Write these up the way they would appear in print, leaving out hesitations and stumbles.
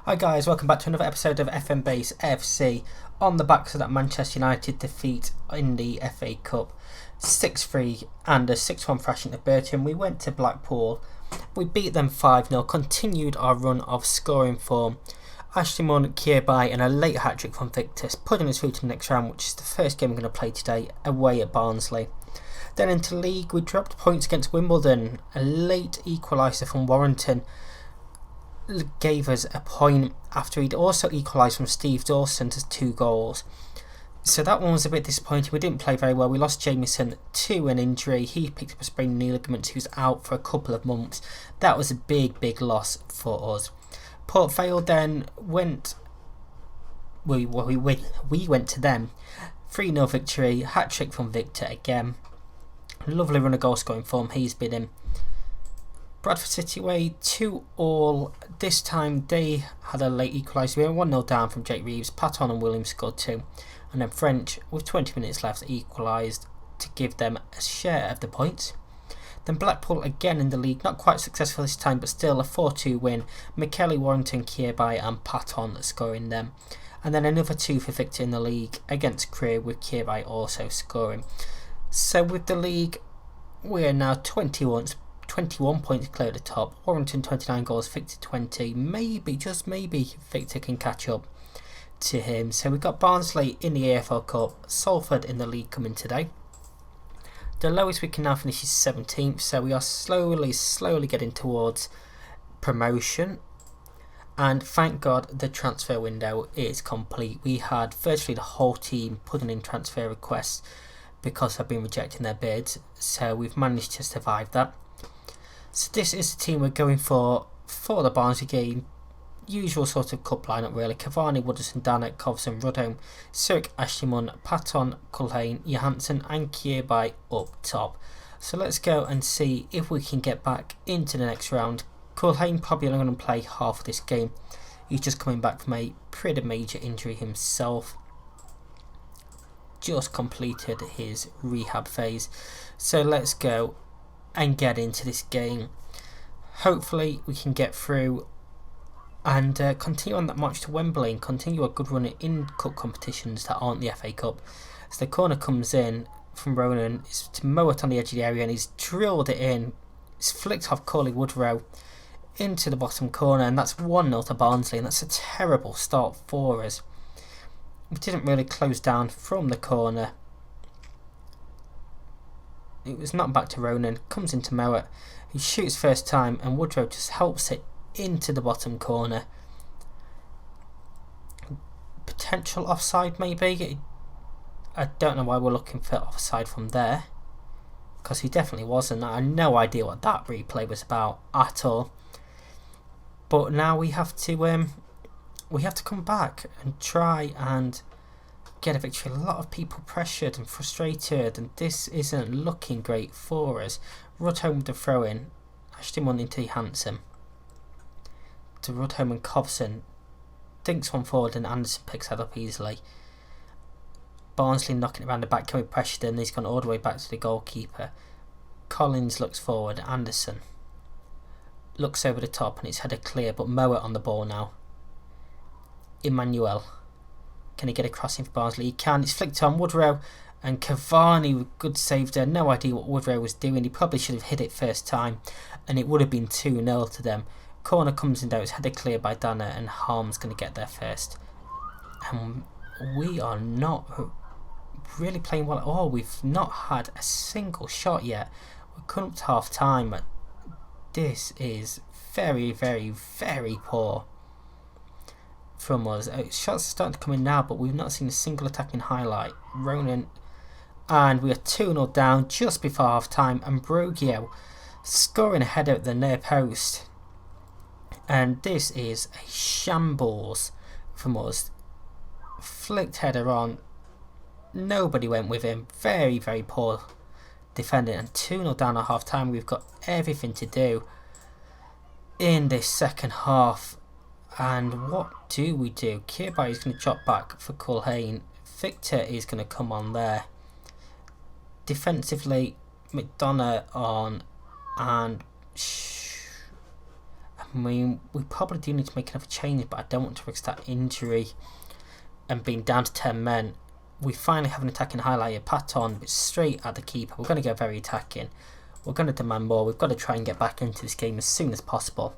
Hi guys, welcome back to another episode of FM Base FC. On the backs of that Manchester United defeat in the FA Cup, 6-3 and a 6-1 thrashing to Burton, we went to Blackpool. We beat them 5-0, continued our run of scoring form. Ashley Munn, Kierby and a late hat-trick from Victor, putting us through to the next round, which is the first game we're going to play today, away at Barnsley. Then into league, we dropped points against Wimbledon. A late equaliser from Warrington gave us a point after he'd also equalised from Steve Dawson to 2 goals. So that one was a bit disappointing. We didn't play very well. We lost Jamieson to an injury. He picked up a sprained knee ligament. He was out for a couple of months. That was a big loss for us. Port Vale then went... We went to them. 3-0 victory. Hat-trick from Victor again. Lovely run of goal scoring form he's been in. Bradford City away 2-2. This time they had a late equaliser. We were 1-0 down from Jake Reeves. Patton and Williams scored 2. And then French, with 20 minutes left, equalised to give them a share of the points. Then Blackpool again in the league, not quite successful this time, but still a 4-2 win. McKelly, Warrington, Kierby and Patton scoring them. And then another 2 for Victor in the league against Crewe, with Kierby also scoring. So with the league, we are now 21 points clear at the top. Warrington 29 goals, Victor 20. Maybe, just maybe, Victor can catch up to him. So we've got Barnsley in the AFL Cup, Salford in the league coming today. The lowest we can now finish is 17th, so we are slowly getting towards promotion. And thank God the transfer window is complete. We had virtually the whole team putting in transfer requests because they've been rejecting their bids, so we've managed to survive that. So this is the team we're going for the Barnsley game. Usual sort of cup lineup really. Cavani, Wooderson, Danek, Kovson, Rudholm, Surik, Ashley Munn, Patton, Culhane, Johansson and Kierby up top. So let's go and see if we can get back into the next round. Culhane probably only going to play half of this game. He's just coming back from a pretty major injury himself. Just completed his rehab phase. So let's go and get into this game. Hopefully we can get through and continue on that march to Wembley and continue a good run in cup competitions that aren't the FA Cup. So the corner comes in from Ronan. It's to Mowat on the edge of the area and he's drilled it in. It's flicked off Corley Woodrow into the bottom corner, and that's 1-0 to Barnsley, and that's a terrible start for us. We didn't really close down from the corner. It was not back to Ronan. Comes into Mowat. He shoots first time and Woodrow just helps it into the bottom corner. Potential offside maybe. I don't know why we're looking for offside from there, because he definitely wasn't. I had no idea what that replay was about at all. But now we have to come back and try and get a victory. A lot of people pressured and frustrated, and this isn't looking great for us. Rudholm with the throw in. Ashley Munn into Johansson. To Rudholm and Kovson. Dinks one forward and Anderson picks that up easily. Barnsley knocking it around the back. Can we pressure them? He's gone all the way back to the goalkeeper. Collins looks forward. Anderson looks over the top and it's headed clear, but Mowat on the ball now. Emmanuel. Can he get a crossing for Barnsley? He can. It's flicked on Woodrow and Cavani with good save there. No idea what Woodrow was doing. He probably should have hit it first time and it would have been 2-0 to them. Corner comes in though. It's headed clear by Dana and Harm's going to get there first. And we are not really playing well at all. We've not had a single shot yet. We're coming up to half time. This is very poor from us. Shots are starting to come in now, but we've not seen a single attacking highlight. Ronan, and we are 2-0 down just before half time, and Brogio scoring a header at the near post. And this is a shambles from us. Flicked header on. Nobody went with him. Very poor defending, and 2-0 down at half time. We've got everything to do in this second half. And what do we do? Kierby is going to drop back for Culhane. Victor is going to come on there. Defensively, McDonough on and I mean, we probably do need to make another change, but I don't want to risk that injury and being down to 10 men. We finally have an attacking highlight here. Patton, but straight at the keeper. We're going to go very attacking. We're going to demand more. We've got to try and get back into this game as soon as possible.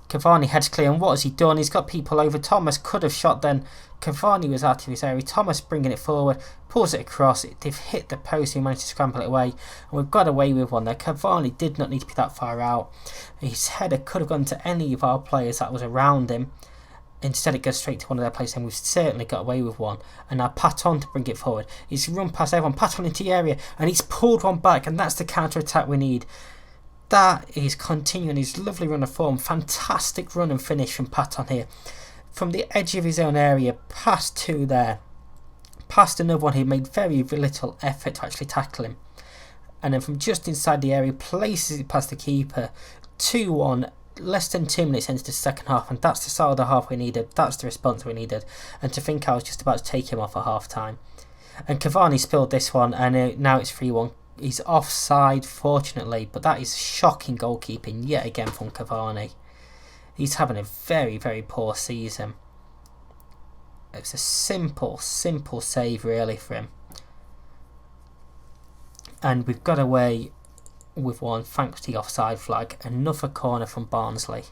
Cavani heads clear, and what has he done? He's got people over. Thomas could have shot then. Cavani was out of his area. Thomas bringing it forward, pulls it across. They've hit the post. He managed to scramble it away, and we've got away with one there. Cavani did not need to be that far out. His header could have gone to any of our players that was around him. Instead, it goes straight to one of their players, and we've certainly got away with one. And now Patton to bring it forward. He's run past everyone. Patton into the area, and he's pulled one back, and that's the counter attack we need. That is continuing his lovely run of form. Fantastic run and finish from Patton here. From the edge of his own area, past two there. Past another one, he made very little effort to actually tackle him. And then from just inside the area, places it past the keeper. 2-1, less than 2 minutes into the second half. And that's the start of the half we needed. That's the response we needed. And to think I was just about to take him off at half time. And Cavani spilled this one, and now it's 3-1. He's offside, fortunately, but that is shocking goalkeeping yet again from Cavani. He's having a very, very poor season. It's a simple save really for him. And we've got away with one thanks to the offside flag. Another corner from Barnsley.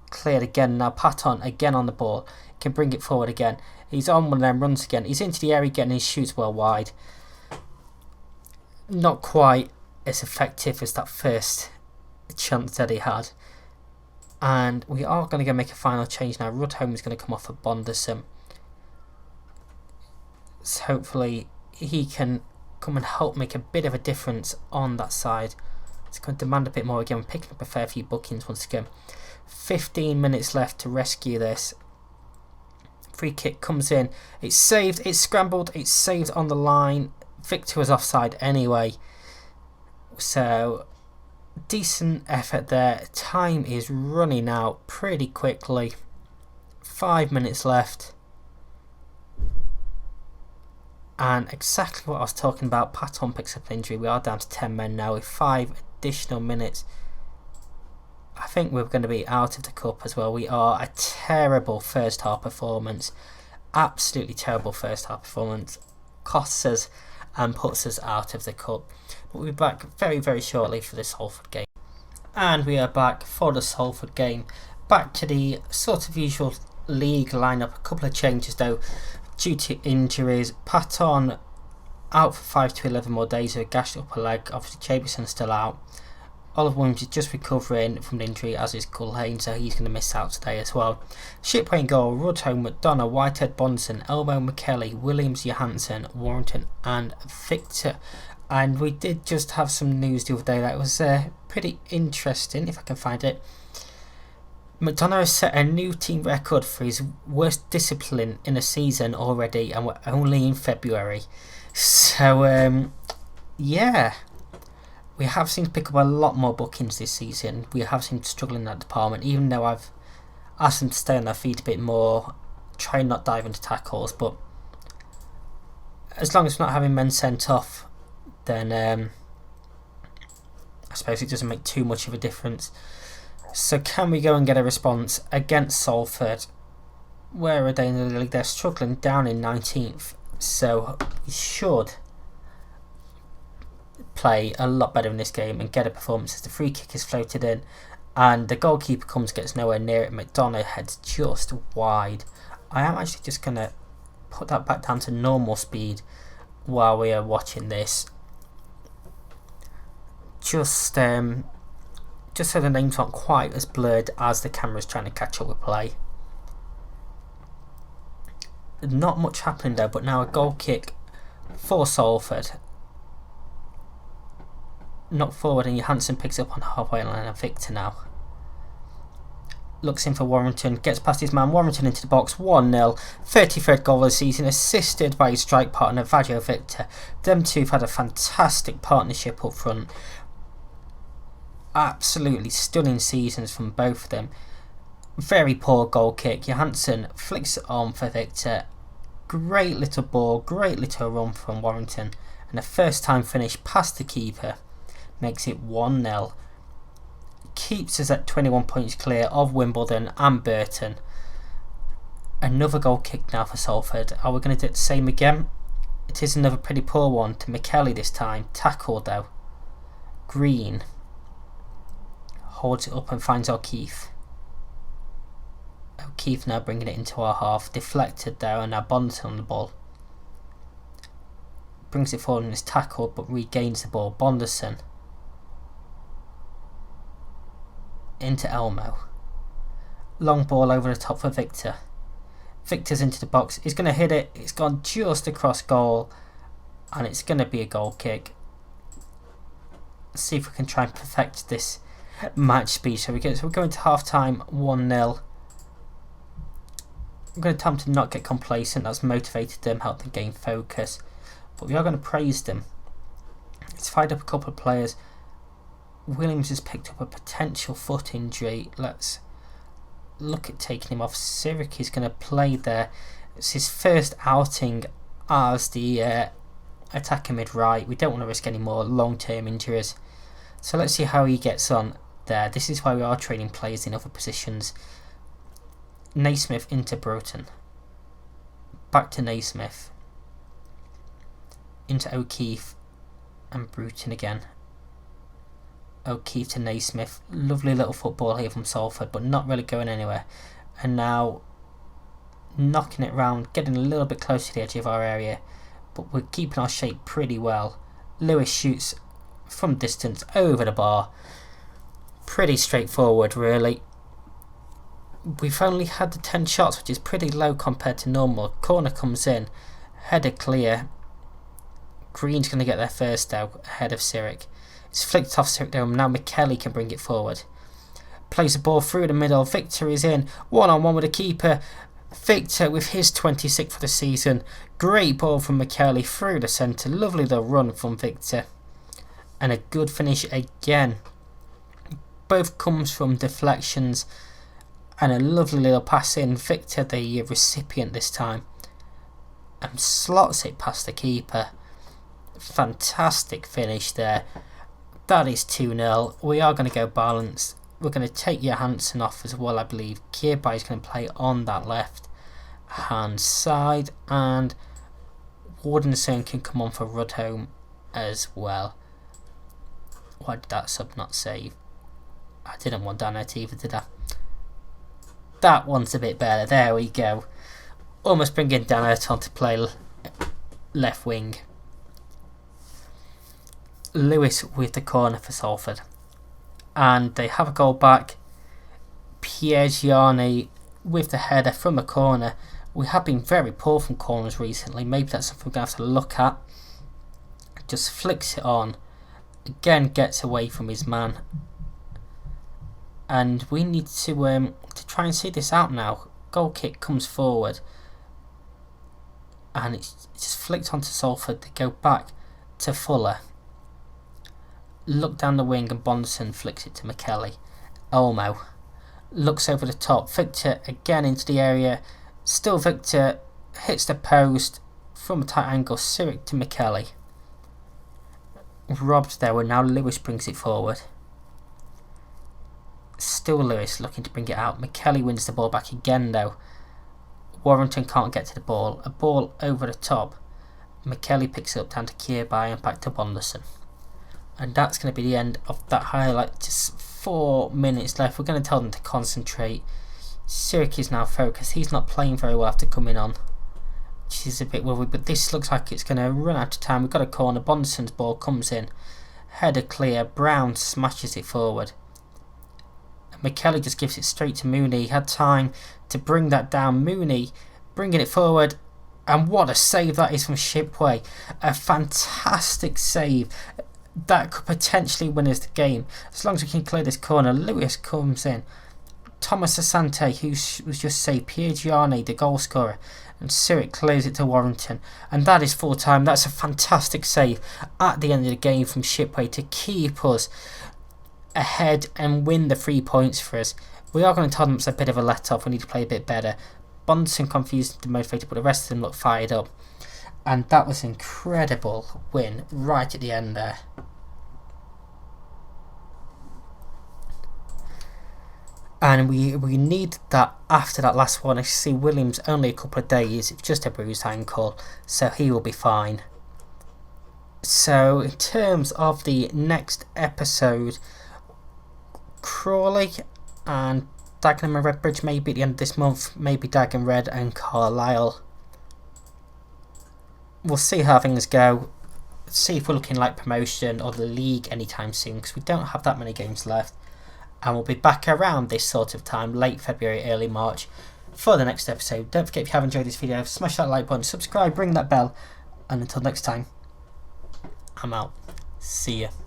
Cleared again. Now Patton again on the ball. Can bring it forward again. He's on one of them, runs again. He's into the area again and he shoots well wide. Not quite as effective as that first chance that he had. And we are going to go make a final change now. Rudholm is going to come off for Bonderson. So hopefully he can come and help make a bit of a difference on that side. It's going to demand a bit more again. We're picking up a fair few bookings once again. 15 minutes left to rescue this. Free kick comes in. It's saved. It's scrambled. It's saved on the line. Victor was offside anyway, so decent effort there. Time is running out pretty quickly. 5 minutes left, and exactly what I was talking about. Patton picks up an injury. We are down to 10 men now with 5 additional minutes. I think we're going to be out of the cup as well. We are a terrible first half performance, absolutely terrible first half performance. Costs us and puts us out of the cup. But we'll be back very, very shortly for the Salford game. And we are back for the Salford game. Back to the sort of usual league lineup. A couple of changes though due to injuries. Patton out for 5 to 11 more days with a gashed upper leg. Obviously Jabison still out. Oliver Williams is just recovering from the injury, as is Culhane, so he's going to miss out today as well. Shipway in goal: Rudholm, McDonough, Whitehead, Bonson, Elmo, McKelly, Williams, Johansson, Warrington and Victor. And we did just have some news the other day that was pretty interesting, if I can find it. McDonough has set a new team record for his worst discipline in a season already, and we're only in February. So, yeah. We have seemed to pick up a lot more bookings this season. We have seemed to struggle in that department, even though I've asked them to stay on their feet a bit more, try and not dive into tackles. But as long as we're not having men sent off, then I suppose it doesn't make too much of a difference. So can we go and get a response against Salford? Where are they in the league? They're struggling down in 19th. So we should play a lot better in this game and get a performance as the free kick is floated in and the goalkeeper gets nowhere near it. McDonough heads just wide. I am actually just going to put that back down to normal speed while we are watching this, just so the names aren't quite as blurred as the camera's trying to catch up with play. Not much happening there, but now a goal kick for Salford. Knocked forward and Johansson picks up on halfway line, and Victor now looks in for Warrington, gets past his man. Warrington into the box, 1-0, 33rd goal of the season, assisted by his strike partner Vadio Victor. Them two have had a fantastic partnership up front. Absolutely stunning seasons from both of them. Very poor goal kick. Johansson flicks it on for Victor. Great little ball, great little run from Warrington, and a first time finish past the keeper makes it 1-0. keeps us at 21 points clear of Wimbledon and Burton. Another goal kick now for Salford. Are we going to do the same again? It is another pretty poor one to McKelly this time. Tackled though. Green holds it up and finds O'Keefe. O'Keefe now bringing it into our half. Deflected there, and now Bonderson on the ball. Brings it forward and is tackled but regains the ball. Bonderson into Elmo. Long ball over the top for Victor. Victor's into the box. He's going to hit it. It's gone just across goal, and it's going to be a goal kick. Let's see if we can try and perfect this match speed. So we're going to half time 1-0. I'm going to tell them to not get complacent. That's motivated them, helped them gain focus. But we are going to praise them. It's fired up a couple of players. Williams has picked up a potential foot injury. Let's look at taking him off. Sirik is going to play there. It's his first outing as the attacker mid-right. We don't want to risk any more long-term injuries. So let's see how he gets on there. This is why we are training players in other positions. Naismith into Broughton. Back to Naismith. Into O'Keefe and Broughton again. O'Keefe to Naismith. Lovely little football here from Salford, but not really going anywhere. And now knocking it round, getting a little bit close to the edge of our area, but we're keeping our shape pretty well. Lewis shoots from distance over the bar. Pretty straightforward, really. We've only had the 10 shots, which is pretty low compared to normal. Corner comes in, header clear. Green's going to get there first out, ahead of Sirik. It's flicked off Sirik though, and now McKelly can bring it forward. Plays the ball through the middle. Victor is in, one-on-one with the keeper. Victor with his 26th for the season. Great ball from McKelly through the centre. Lovely little run from Victor. And a good finish again. Both comes from deflections. And a lovely little pass in. Victor, the recipient this time, and slots it past the keeper. Fantastic finish there. That is 2-0. We are going to go balanced. We're going to take Johansson off as well, I believe. Kierby is going to play on that left hand side, and Wardenson can come on for Rudholm as well. Why did that sub not save? I didn't want Danette either, did I? That one's a bit better. There we go. Almost bringing Danette on to play left wing. Lewis with the corner for Salford. And they have a goal back. Piergiani with the header from a corner. We have been very poor from corners recently. Maybe that's something we're going to have to look at. Just flicks it on. Again gets away from his man. And we need to try and see this out now. Goal kick comes forward. And it's just flicked onto Salford. They go back to Fuller. Look down the wing and Bonderson flicks it to McKelly. Elmo looks over the top. Victor again into the area. Still Victor hits the post from a tight angle. Sirik to McKelly. Robbed there, and now Lewis brings it forward. Still Lewis looking to bring it out. McKelly wins the ball back again though. Warrington can't get to the ball. A ball over the top. McKelly picks it up down to Kierby and back to Bonderson. And that's going to be the end of that highlight. Just 4 minutes left. We're going to tell them to concentrate. Sirik is now focused. He's not playing very well after coming on, which is a bit worried. But this looks like it's going to run out of time. We've got a corner. Bonderson's ball comes in. Header clear. Brown smashes it forward. McKelly just gives it straight to Mooney. He had time to bring that down. Mooney bringing it forward. And what a save that is from Shipway. A fantastic save. That could potentially win us the game. As long as we can clear this corner. Lewis comes in. Thomas Asante, who was just saved. Piergiani, the goal scorer. And Sirik clears it to Warrington. And that is full time. That's a fantastic save at the end of the game from Shipway to keep us ahead and win the 3 points for us. We are going to tell them it's a bit of a let off. We need to play a bit better. Bonderson confused and motivated, but the rest of them look fired up. And that was an incredible win right at the end there. And we need that after that last one. I see Williams only a couple of days, it's just a bruised ankle, so he will be fine. So in terms of the next episode, Crawley and Dagenham and Redbridge maybe at the end of this month, maybe Dagenham Red and Carlisle. We'll see how things go, see if we're looking like promotion or the league anytime soon, because we don't have that many games left. And we'll be back around this sort of time, late February, early March, for the next episode. Don't forget, if you have enjoyed this video, smash that like button, subscribe, ring that bell, and until next time, I'm out. See ya.